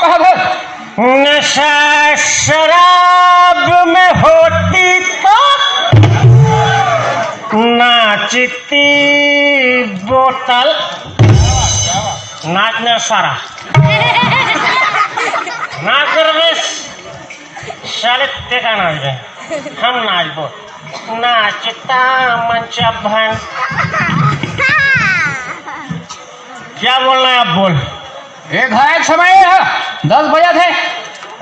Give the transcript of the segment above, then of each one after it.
कहत है? नशा शराब में होती तो नाचती बोतल। नाचने सारा नाच रहे साले ते का नाच रहे हम नाचबो नाचता मंच भन। क्या बोलना है आप बोल। एक है एक समय है 10 बजे थे।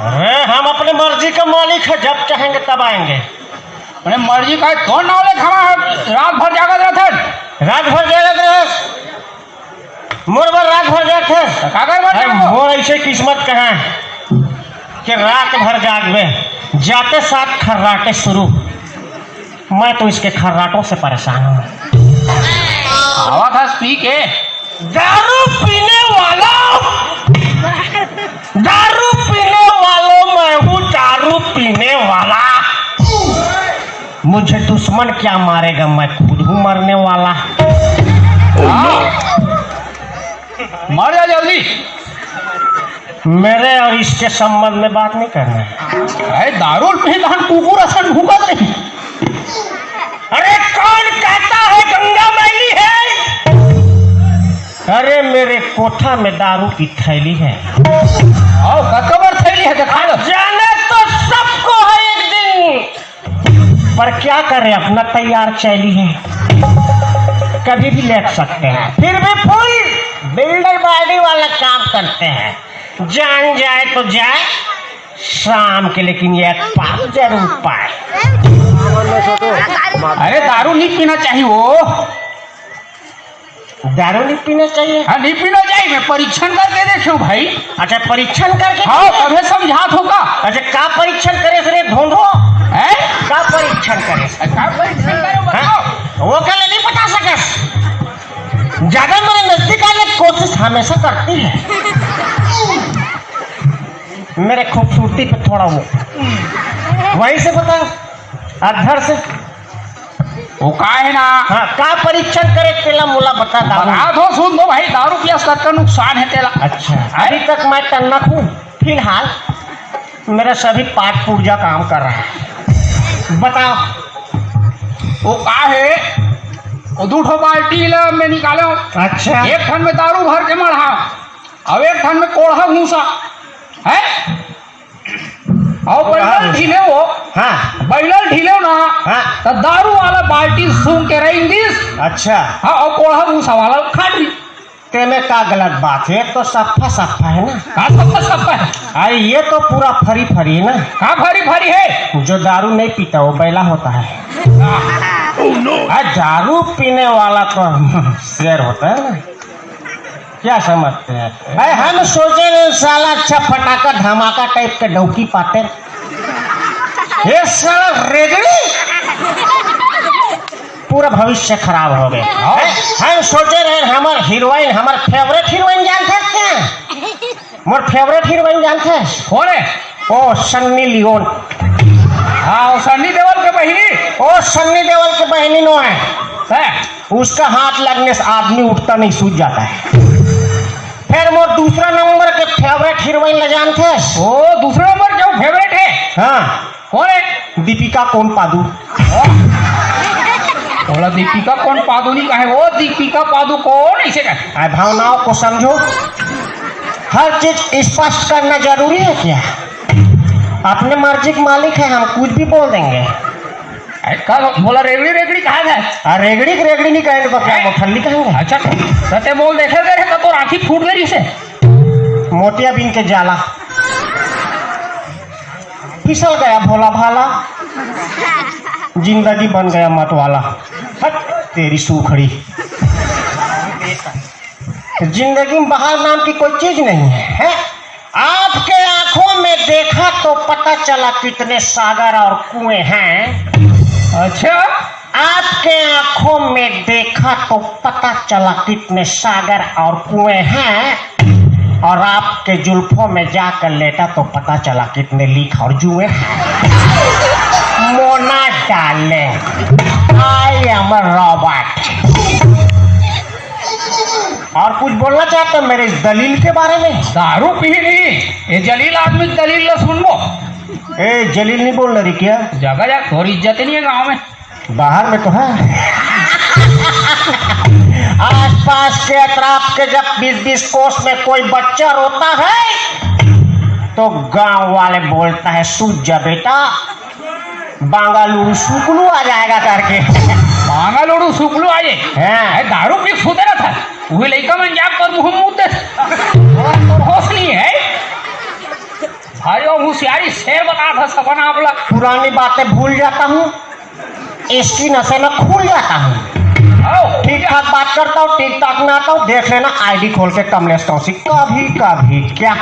अरे हम अपने मर्जी का मालिक है, जब चाहेंगे तब आएंगे। अपने मर्जी का कौन नौले खमा रात भर जागत रहते? रात भर जागत रहे मोर भर रात भर जाते कागर भर मोर ऐसे किस्मत कहाँ कि रात भर जागवे जाते साथ खर्राटे शुरू। मैं तो इसके खर्राटों से परेशान हूँ। हवा खास पी के दारू पीने वालों मैं हूँ दारू पीने वाला। मुझे दुश्मन क्या मारेगा, मैं खुद हूँ मरने वाला। मर जा जल्दी। मेरे और इसके संबंध में बात नहीं करना है। अरे दारू पी कहां कुकुर असन भूकत रही। अरे कौन कहता है गंगा मैली है? अरे मेरे कोठा में दारू की थैली है। आओ कबर थैली है दिखा दो। जाने तो सबको है एक दिन, पर क्या करें अपना तैयार चैली है, कभी भी ले सकते हैं। फिर भी फुल बिल्डर बॉडी वाला काम करते हैं। जान जाए तो जाए शाम के, लेकिन ये पाप जरूर पाए। अरे दारू नहीं पीना चाहिए। वो दारू नहीं पीना चाहिए? हाँ नहीं पीना चाहिए। मैं परीक्षण करके देखो भाई। अच्छा परीक्षण करके? हाँ तभी समझात होगा। अच्छा का परीक्षण करे फिर ढूंढो है का परीक्षण करे? का परीक्षण करो बताओ। वो कल नहीं बता सके, ज्यादा मेरे नजदीक आने की कोशिश हमेशा करती है। मेरे खूबसूरती पे थोड़ा वो वहीं से बता अधर से वो का है ना। हाँ का परीक्षण करे तेला मुला बता दो सुन दो भाई। दारू पिया का नुकसान है तेला। अच्छा अभी तक मैं टन्नक हूँ, फिलहाल मेरा सभी पाठ पूर्जा काम कर रहा है। बताओ वो का है? वो 2 बाल्टी में निकालो। अच्छा एक ठन में दारू भर के मढ़ा अब एक ठन में कोढ़ा भूसा है। और बैलल ढीले हो। हाँ बैलल ढीले ना। हाँ तो दारू वाला बाल्टी सूंघ के रही दिस। अच्छा हाँ और कोढ़ा भूसा वाला खाटी। तेमे का गलत बात है, तो सफा सफा है ना। हाँ सब है। अरे ये तो पूरा फरी फरी है ना। हाँ फरी है। जो दारू नहीं पीता वो बैला होता है। दारू पीने वाला तो शेर होता है ना। क्या समझते हैं? अरे हम सोचे साला अच्छा फटाका धमाका टाइप के डौकी पाते, ये साला रेगड़ी पूरा भविष्य खराब हो गए। हम सोचे रहे हमार हीरोइन, हमार फेवरेट हीरोइन जानते क्या? मोर फेवरेट हीरोइन जानते हैं कौन है? ओ सन्नी लियोन। हाँ वो सन्नी देओल के बहिनी। ओ सन्नी देओल के बहिनी नो है। उसका हाथ लगने से आदमी उठता नहीं, सूझ जाता है। फिर वो दूसरा नंबर के फेवरेट हीरोइन ले जानते हैं? ओ दूसरा नंबर जो फेवरेट है। हाँ कौन है? दीपिका कौन पादु। बोला दीपिका कौन पादुनी का है? वो दीपिका पादुकोण ऐसे का। भावनाओं को समझो, हर चीज स्पष्ट करना जरूरी है क्या? अपने मर्जी के मालिक है, हम कुछ भी बोल देंगे। बोला रेगड़ी कहा था? रेगड़ी नहीं कहेंगे तो क्या मोठल्ली कहेंगे? अच्छा सत्य बोल देखे गए तो राखी फूट गई से। मोतिया बिन के जाला फिसल गया भोला भाला, जिंदगी बन गया मतवाला। हट तेरी सूखड़ी। जिंदगी में बाहर नाम की कोई चीज नहीं है। आपके आंखों में देखा तो पता चला कितने सागर और कुएं हैं। अच्छा आपके आंखों में देखा तो पता चला कितने सागर और कुएं हैं, और आपके जुल्फों में जाकर लेटा तो पता चला कितने लीक और जुए हैं। मोना डाले आई एम रॉबर्ट। और कुछ बोलना चाहते हो मेरे इस दलील के बारे में? दारू पी नहीं, ये जलील आदमी दलील ला सुनबो। ए जलील नहीं बोल रही क्या? जगह जगह थोड़ी इज्जत नहीं है गांव में। बाहर में तो है। आस पास के अतराफ के जब 20-20 कोस में कोई बच्चा रोता है तो गांव वाले बोलता है सूझ जा बेटा, बांगालुरु सुकलू आ जाएगा करके। बांगालुरु सुकलू आए हाँ। दारू पी खुदे ना था वही लड़का में जाप कर मुंह मुद्दे होश नहीं है भाई। वो होशियारी शेर बता था सपना आपला। पुरानी बातें भूल जाता हूँ, इसकी नशे में खुल जाता हूँ। ठीक ठाक बात करता हूँ, ठीक ठाक में आता हूँ। देख लेना आईडी खोल के कमलेश कौशिक कभी कभी क्या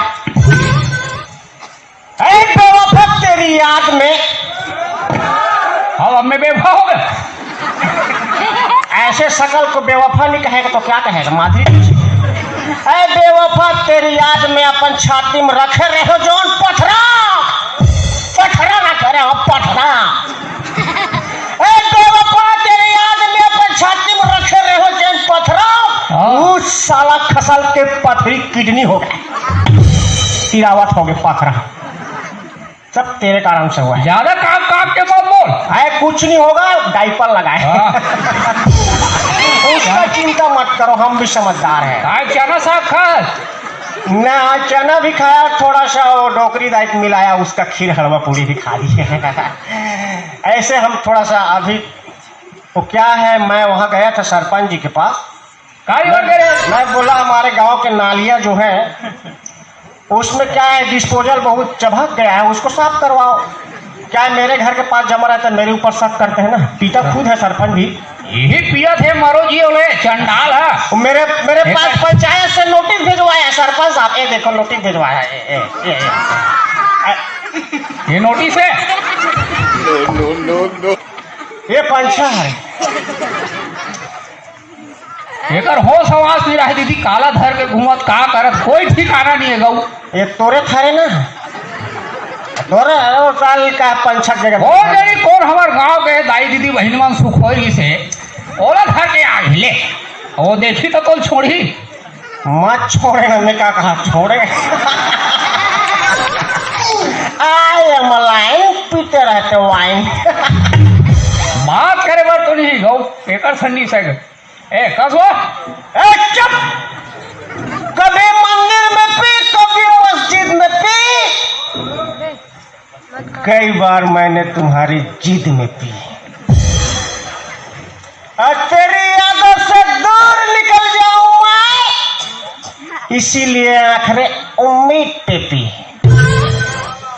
बेवफा तेरी याद में। हाँ अब मैं बेवफा हो गया। ऐसे शकल को बेवफा नहीं कहेगा तो क्या कहेगा माधुरी दीक्षित? ऐ बेवफा तेरी याद में अपन छाती में रखे रहे हो जौन पथरा पथरा ना करे हो पथरा। ऐ बेवफा तेरी याद में अपन छाती में रखे रहे हो जौन पथरा, उस साला खसल के पथरी किडनी हो गए, तिरावत हो गए पथरा। सब तेरे कारण से हुआ है। ज्यादा काम काम के मत बोल। अरे कुछ नहीं होगा, डायपर लगाए। उसका चिंता मत करो, हम भी समझदार हैं। काय चना साग खा ना चना भी खाया, थोड़ा सा वो डोकरी दाइट मिलाया, उसका खीर हलवा पूरी भी खा ली। ऐसे हम थोड़ा सा अभी वो क्या है, मैं वहाँ गया था सरपंच जी के पास। काय वगैरह मैं बोला हमारे गांव के नालियाँ जो है उसमें क्या है डिस्पोजल बहुत चबक गया है, उसको साफ करवाओ। क्या है मेरे घर के पास जमा रहता है, मेरे ऊपर शक करते हैं ना। पीता खुद है सरपंच भी, यही पिया थे मरो जी ओले चंडाल है। मेरे पास पंचायत से नोटिस भिजवाया है सरपंच साहब। ये देखो नोटिस भिजवाया है। ये नोटिस है। ये पंचा है। एकर होश हवास नहीं रहे दीदी, काला धर के घूमत का करत कोई ठिकाना नहीं है गऊ। ये तोरे थारे ना, तोरे वो साल का पंचक जगह वो मेरी कौन हमार गांव के दाई दीदी बहन मन सुख होई से ओला धर के आ हिले, वो देखी तो छोड़ी मत छोड़े। हमने क्या कहा छोड़े? आई एम लाइन, पीते रहते वाइन। बात करे बार तो नहीं गऊ एकर संडी से ए कसवा ए चुप। कभी मंदिर में पी, कभी मस्जिद में पी। कई बार मैंने तुम्हारी जिद में पी और तेरी यादों से दूर निकल जाऊं मैं, इसीलिए आखिर उम्मीद पे पी।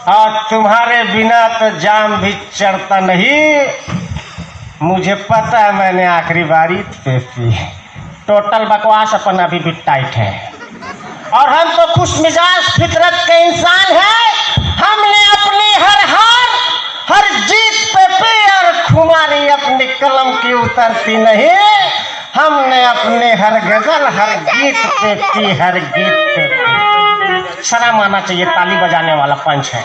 और तुम्हारे बिना तो जाम भी चढ़ता नहीं, मुझे पता है मैंने आखिरी बारी पे पी। टोटल बकवास अपन अभी भी टाइट है और हम तो खुश मिजाज फितरत के इंसान हैं। हमने अपनी हर हार हर जीत पे पी और खुमारी अपनी कलम की उतरती नहीं। हमने अपने हर गजल हर गीत पे पी, हर गीत पे पी। शर्म आना चाहिए, ताली बजाने वाला पंच है।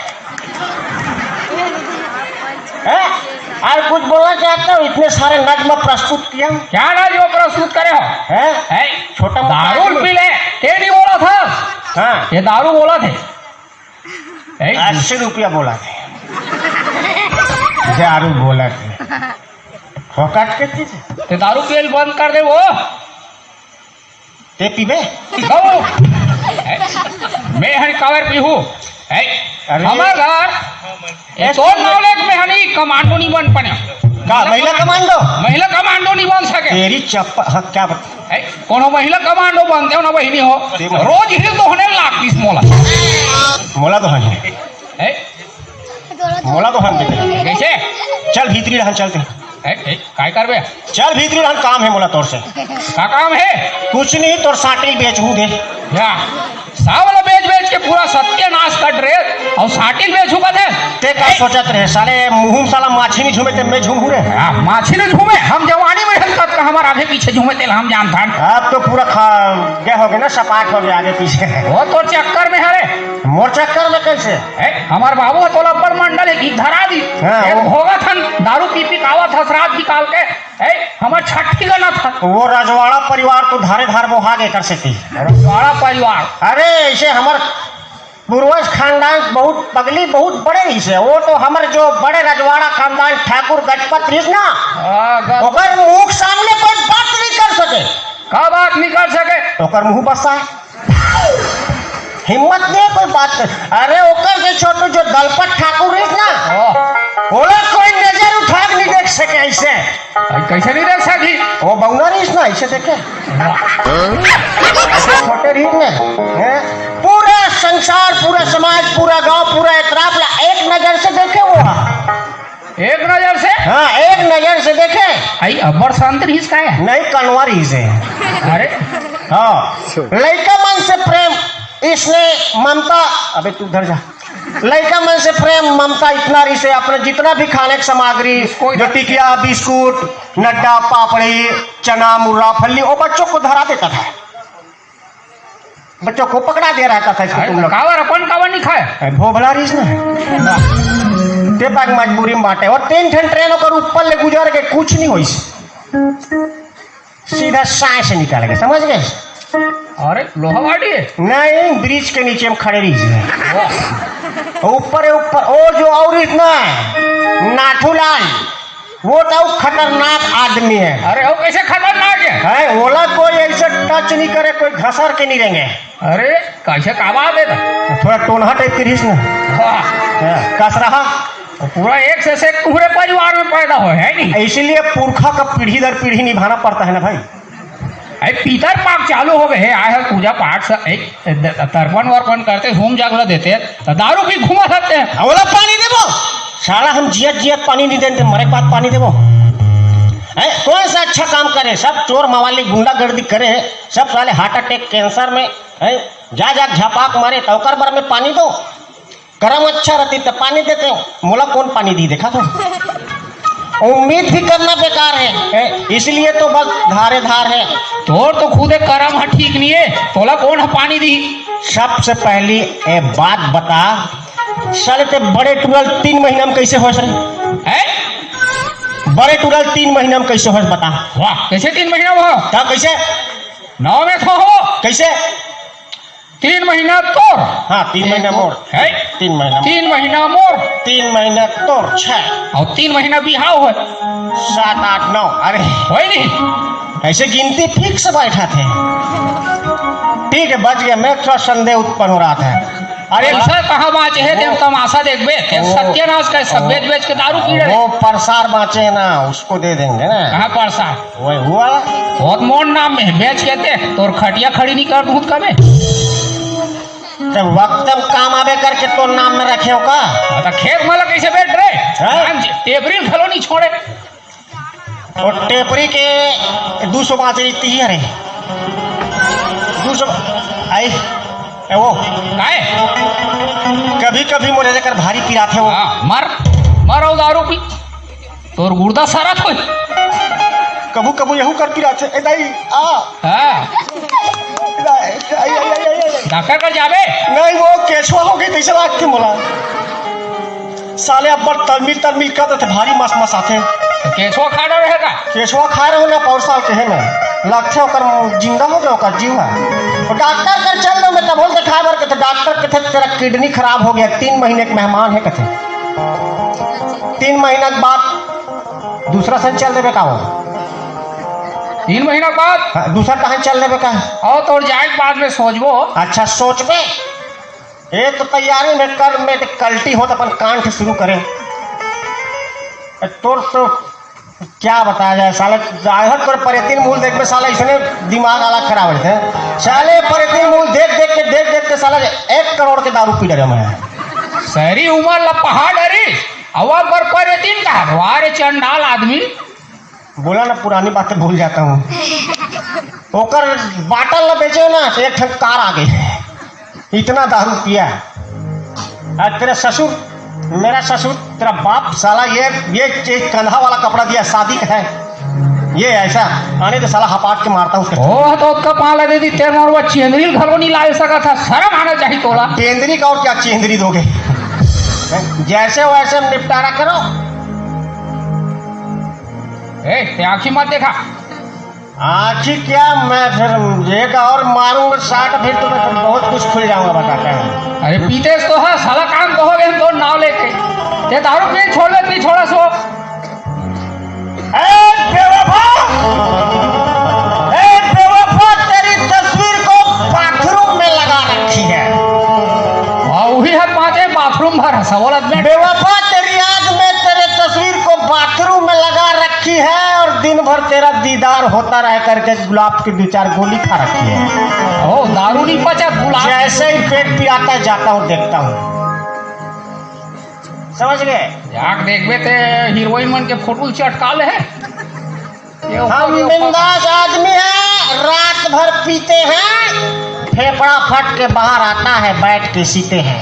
और कुछ बोलना चाहते हो? इतने सारे नज्म प्रस्तुत किया, क्या ना जो प्रस्तुत करे हो है छोटा दारू पी ले ये नहीं बोला था। हाँ ये दारू बोला थे 80 रुपया बोला थे, दारू बोला थे। फोकट के चीज ते दारू पियल बंद कर दे वो ते पीबे। मैं हनी कावर पीहू हमार घर तो नौलेज में हनी कमांडो नहीं बन पाने का महिला कमांडो नहीं बन सके। तेरी चप्पल हाँ, क्या कोनो महिला कमांडो बनते हो ना बहनी हो रोज हिल तो होने लाख 20 मोला तो हन मोला तो हन कैसे चल भीतरी रहन चलते काय करबे चल भीतरी रहन काम है मोला तोर से। का काम है? कुछ नहीं, तोर साटिल बेचू दे या सावला बेच के पूरा सत्यानाश कर रहे और साटिल बेचू का थे। ते का सोचत रहे साले मुंह साला माछी नहीं झूमे ते मैं झूमू रे। माछी ने झूमे हम जवानी में हम तक हमारे आगे पीछे झूमे थे हम जानता हैं। अब तो पूरा गया हो गया ना, सपाट हो गया आगे पीछे। वो तो चक्कर में हरे मोर चक्कर में कैसे? हमारे बाबू तो लब्बर मंडल एक धरा दी हाँ, होगा था दारू पी कावा था रात निकाल के हमार छठी गला था वो रजवाड़ा परिवार तो धारे धार बोहा गए कर सकती। बड़ा परिवार। अरे ऐसे हमार पूर्वज खानदान बहुत पगली बहुत बड़े ही से। वो तो हमारे जो बड़े रजवाड़ा खानदान ठाकुर गजपत रही ना, ओकर मुंह के सामने कोई बात नहीं कर सके। का बात नहीं कर सके? ओकर मुंह बसा है, हिम्मत नहीं कोई बात कर। अरे ओकर से छोटू जो दलपत ठाकुर रही ना, ओला कोई नजर उठा के नहीं देख सके ऐसे। कैसे नहीं देख सकी? वो बउना रही ना ऐसे देखे, ऐसे छोटे रही ना, पूरा संसार पूरा समाज पूरा गांव पूरा एतराफ एक नजर से देखे वो। एक नजर से? हाँ एक नजर से देखे। आई अब्बर शांत रही इसका है? नहीं कनवा रही से। अरे हाँ लड़का मन से प्रेम इसने ममता। अबे तू उधर जा। लड़का मन से प्रेम ममता इतना रही से अपने जितना भी खाने की सामग्री जो टिकिया बिस्कुट नड्डा पापड़ी चना मुर्रा फल्ली वो बच्चों को धरा देता था, बच्चों को पकड़ा दे रहता था। इसको तुम लोग कावर अपन कावर नहीं खाए भोभला रही ना ते पाक मजबूरी में बांटे। और 3 ठन ट्रेनों कर ऊपर ले गुजर के कुछ नहीं हुई, सीधा साए से निकाल गए, समझ गए? अरे लोहावाड़ी है? नहीं ब्रिज के नीचे में खड़े रही ऊपर वो जो और इतना है नाथूलाल वो तो खतरनाक आदमी है। अरे वो कैसे खतरनाक है? ओला कोई ऐसे टच नहीं करे, कोई घसर के नहीं रहेंगे। अरे कैसे काबा देता? थोड़ा टोनहा टाइप की रहीस ना कस रहा। पूरा एक से एक पूरे परिवार में पैदा हो है नहीं, इसीलिए पुरखा का पीढ़ी दर पीढ़ी निभाना पड़ता है ना भाई। पीतर पाक चालू हो गए है, आए हैं पूजा पाठ से तर्पण वर्पण करते होम जागरण देते हैं तो दारू भी घुमा सकते हैं। ओला पानी देवो साला, हम जियत पानी नहीं देते, मरे के बाद पानी देवो। कौन सा अच्छा काम करे? सब चोर मवाली गुंडागर्दी करे, सब साले हार्ट अटैक कैंसर में है जा झपाक मारे तो कर बार में पानी दो। कर्म अच्छा रहती तो पानी देते हो, मोला कौन पानी दी देखा तो। उम्मीद भी करना बेकार है, इसलिए तो बस धारे धार है। तोर तो खुद कर्म है ठीक नहीं है, तोला कौन है पानी दी? सबसे पहली ए बात बता, साले ते बड़े टूरल 3 महीना में कैसे हो? सर बड़े टूरल 3 महीना में कैसे हो बता? वाह कैसे 3 महीना हो? क्या कैसे? 9 में तो हो कैसे 3 महीना तोर? हाँ 3 महीना मोर है, 3 महीना 3 महीना मोर 3 महीना तोर 6 और 3 महीना बिहाव है 7 8 9। अरे वही नहीं ऐसे गिनती फिक्स बैठा थे। ठीक है बच गया, मैं थोड़ा संदेह उत्पन्न हो रहा था। अरे ऐसा कहाँ बाँचे है? तुम तमाशा देखबे सत्यानाश का सब बेच बेच के दारू पी रहे। वो प्रसार बाँचे ना उसको दे देंगे ना। कहाँ प्रसार? वही हुआ बहुत मोड़ नाम में बेच के दे तो खटिया खड़ी नहीं कर दूध कबे जब वक्त काम आवे करके तो नाम में रखे हो का? तो खेत माला कैसे बैठ रहे? टेपरी खलो नहीं छोड़े और टेपरी के 200 बाँचे इतनी ही। अरे 200 आई वो काहे? कभी कभी मोरे लेकर भारी पिराते हो। मर मर दारू पी तोर गुर्दा सारा थोय कबू कबू यहू कर पिराते ए दाई आ हां डॉक्टर कर जाबे नहीं वो केशवा हो गई तैसे बात के मोला साले अब्बर तलमिल करते थे भारी मस मस आते। केशवा खा रहे रहेगा? केशवा खा रहे हो ना पौर साल के है में लगते होकर जिंदा हो गया का जीव है। तो डॉक्टर कर चल दो मैं तब बोल दिखा भर के तो डॉक्टर कहते तेरा किडनी खराब हो गया, 3 महीने के मेहमान है कहते। 3 महीना के बाद दूसरा सन चल देवे का हो? 3 महीना बाद दूसरा कहाँ चल देवे का? और तो जाए बाद में सोचबो। अच्छा सोचबे ये तो तैयारी में कर में कल्टी हो तो अपन कांठ शुरू करें। तोर तो क्या बताया जाए साले जाहर कर परेतीन मूल देख में साला इसने दिमाग अलग खराब है साले। परेतीन मूल देख के साला 1 करोड़ के दारू पी रहे मैं। शहरी उमर ला पहाड़ डरी अवर पर परेतीन का वारे चंडाल आदमी बोला ना पुरानी बातें भूल जाता हूँ। ओकर बाटल ला बेचे ना तो 1 ठन कार आ गई, इतना दारू पिया। आज तेरे ससुर मेरा ससुर तेरा बाप साला ये कंधा वाला कपड़ा दिया शादी का है ये ऐसा आने तो साला हपाट के मारता हूँ उसके। ओ तो उसका पाला दे दी तेरे और वो चेंदरी घरों नहीं ला सका था, शर्म आना चाहिए तोला। चेंदरी का और क्या चेंदरी दोगे? जैसे वैसे निपटारा करो। ए ते आँखी मत देखा। आखिर क्या, मैं फिर एक और मारूंगा साठ, फिर तो मैं बहुत कुछ खुल जाऊंगा बताते हैं। अरे पीते तो है साला काम तो हो गए हम तो नाव लेके। ते दारू पी छोड़ ले, नहीं छोड़ा सो। तेरी तस्वीर को बाथरूम में लगा रखी है। वही है पांचे बाथरूम भर सवालत में। बेवफा तेरी याद में तेरे तस्वीर को बाथरूम में लगा रखी है और दिन भर तेरा दीदार होता रह करके गुलाब की 2-4 गोली खा रखी है। ओ दारू नहीं बचा गुलाब। जैसे ही पेट पियाता जाता हूँ देखता हूँ, समझ गए। जाक देखबे ते हीरोइन मन के फोटो चटका ले है। हम बिंदास आदमी हैं, रात भर पीते हैं, फेफड़ा फट के बाहर आता है, बैठ के सीते हैं।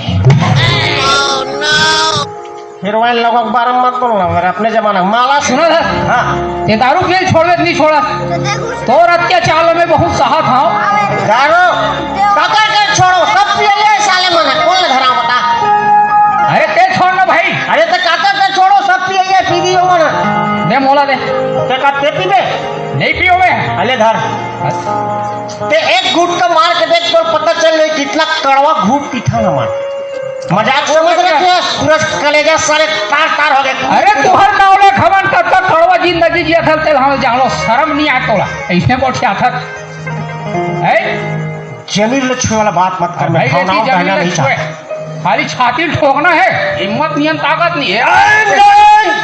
हीरोइन लोगों के बारे में मत बोलना, मेरे अपने जमाना माला सुना था। हाँ, ये दारू पी छोड़ ले, नहीं छोड़ा तो अत्याचार में बहुत सहा था। दारू काका के छोड़ो, सब पिए साले मना कौन धरा बता। अरे ते छोड़ ना भाई। अरे तो काका के छोड़ो, सब पिए पी दियो मना। दे मोला दे। ते का ते पी दे, नहीं पियो मैं। अले धर ते एक घूट का मार के देख तो पता चल रही कितना कड़वा घूट पीठा ना मार। मजाक समझ रहे थे, सूरज कलेजा सारे तार तार हो गए। अरे तुहर नावले खवन तब तक कड़वा जिंदगी जिया था ते हम जानो शर्म नहीं आया तोला ऐसने बोठिया था। है जमीन में छुए वाला बात मत कर, मैं भावनाओं कहना नहीं चाहता। खाली छाती ठोकना है, हिम्मत नहीं ताकत नहीं है।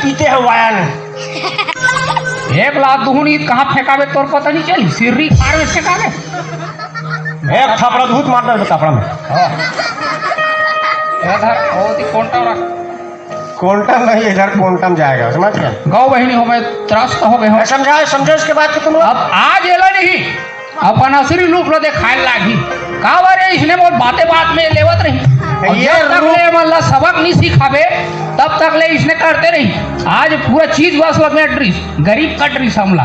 पीते हैं वायन। एक लाख दुहनी कहाँ फेंकावे तोर पता नहीं चली, सिर्री कार में फेंकावे। एक थपड़ा धूत मार दे कपड़ा में। इधर बहुत ही कोंटा रख। कोंटम नहीं, इधर कोंटम जाएगा, समझ गया। गाँव बहनी हो मैं त्रस्त हो गए हो। समझाए समझे इसके बाद कि तुम लोग अब आज एला नहीं अपन असली रूप लो देखाए लागी का बारे इसने बहुत बात में लेवत रही। ये जब तक ले मतलब सबक नहीं सिखावे तब तक ले इसने करते रही। आज पूरा चीज बस लग में ड्रिस गरीब का ड्रिस हमला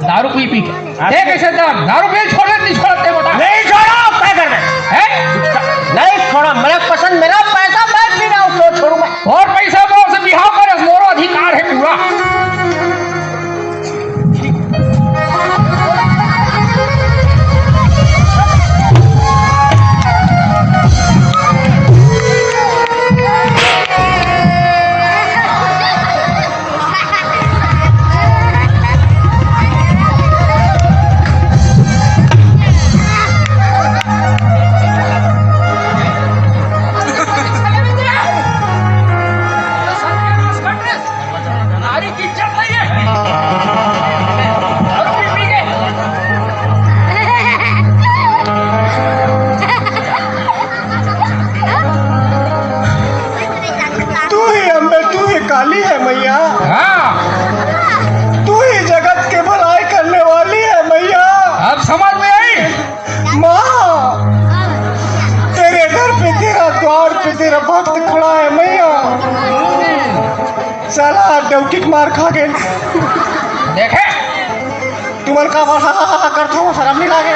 दारू पी पी के देख कैसे दारू पी छोड़े नहीं छोड़ते बता। नहीं छोड़ो, क्या कर रहे हैं? नहीं छोड़ो, मेरा पसंद, मेरा पैसा मैं पी रहा हूँ, तो छोड़ू मैं। और पैसा मोर से बिहाव करे मोरो अधिकार है पूरा। काली है मैया, हाँ तू ही जगत के भलाई करने वाली है मैया। अब समझ में आई। माँ तेरे घर पे, तेरा द्वार पे तेरा भक्त खड़ा है मैया। साला डौकी मार खा गए देखे तुमन का करता हूँ, शर्म नहीं लागे।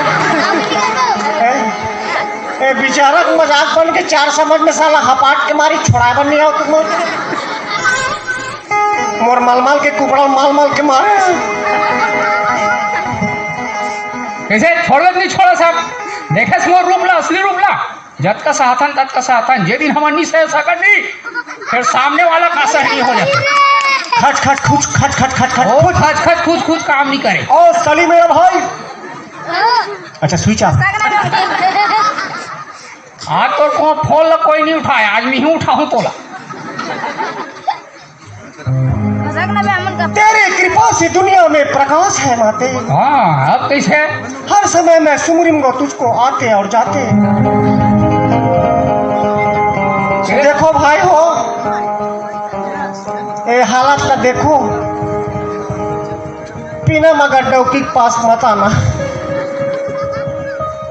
बेचारा मजाक बन के 4 समझ में साला हपाट के मारी छोड़ाए बन नहीं आओ तुम मोर माल के कुपड़ा माल के मारे। कैसे छोड़ नहीं छोड़ा सब देखे मोर रूप ला, असली रूप ला। जत का साथन तत का साथन, जे दिन हम नहीं सह सकत नहीं फिर सामने वाला का सहनी हो जाता। खच खच खुच खच खच खच खच ओ खच खच खुच खुच काम नहीं करे। ओ सली मेरा भाई, अच्छा स्विच ऑफ। आज तो फोन कोई नहीं उठाया, आज मैं ही उठाऊं तोला। तेरे कृपा से दुनिया में प्रकाश है माते। हाँ अब कैसे हर समय मैं सुमरिंगो तुझको आते और जाते। देखो भाई हो, ये हालत का देखो, पीना मगर डौकी के पास मत आना।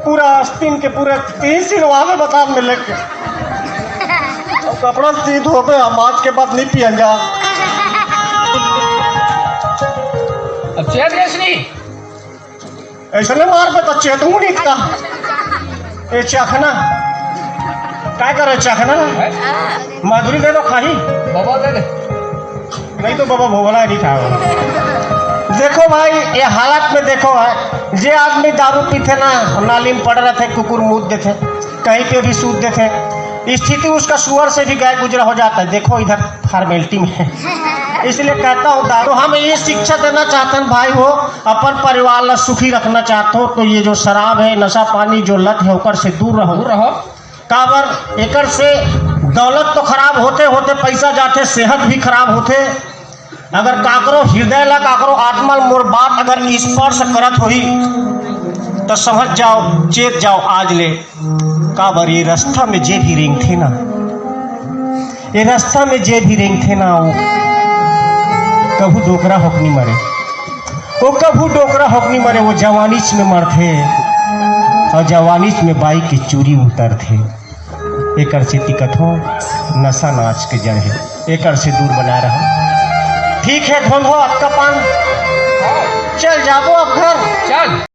पूरा आस्तीन के पूरे 3 सिरवा में बता मिले के कपड़ा सीध हो गए। हम आज के बाद नहीं पियेंगे। अब चेत नहीं ऐसा नहीं मार पे तो चेत हूँ नहीं का। ये चखना क्या करे, चखना माधुरी दे दो खाही, बाबा दे दे। नहीं तो बाबा भोगला नहीं खाएगा। देखो भाई ये हालत में देखो है जे आदमी दारू पीते ना नाली में पड़ रहे थे, कुकुर मुद देते, कहीं पे भी सूद देते, स्थिति उसका सुअर से भी गाय गुजरा हो जाता है। देखो इधर फॉर्मेलिटी में इसलिए कहता हूँ दारू, हम ये शिक्षा देना चाहते हैं भाई हो अपन परिवार ला सुखी रखना चाहते हो तो ये जो शराब है नशा पानी जो लत है ओकर से दूर रहो। दूर रहो। काबर एकर से दौलत तो खराब होते होते पैसा जाते, सेहत भी खराब होते। अगर काकरो हृदय ला काकरो आत्मा मोर बात अगर स्पर्श करत होई तो समझ जाओ चेत जाओ आज ले। काबर ये रास्ता में जे भी रेंग थे ना, ये रास्ता में जे भी रेंग थे ना वो कभू डोकरा होकनी मरे, वो कभू डोकरा होकनी मरे, वो जवानीच में मरते और जवानीच में बाई की चूरी उतरते। एकर से दिक्कत हो नशा नाच के जड़ है, एकर से दूर बना रहो। ठीक है धोंधो आपका पान, चल जाओ अब घर।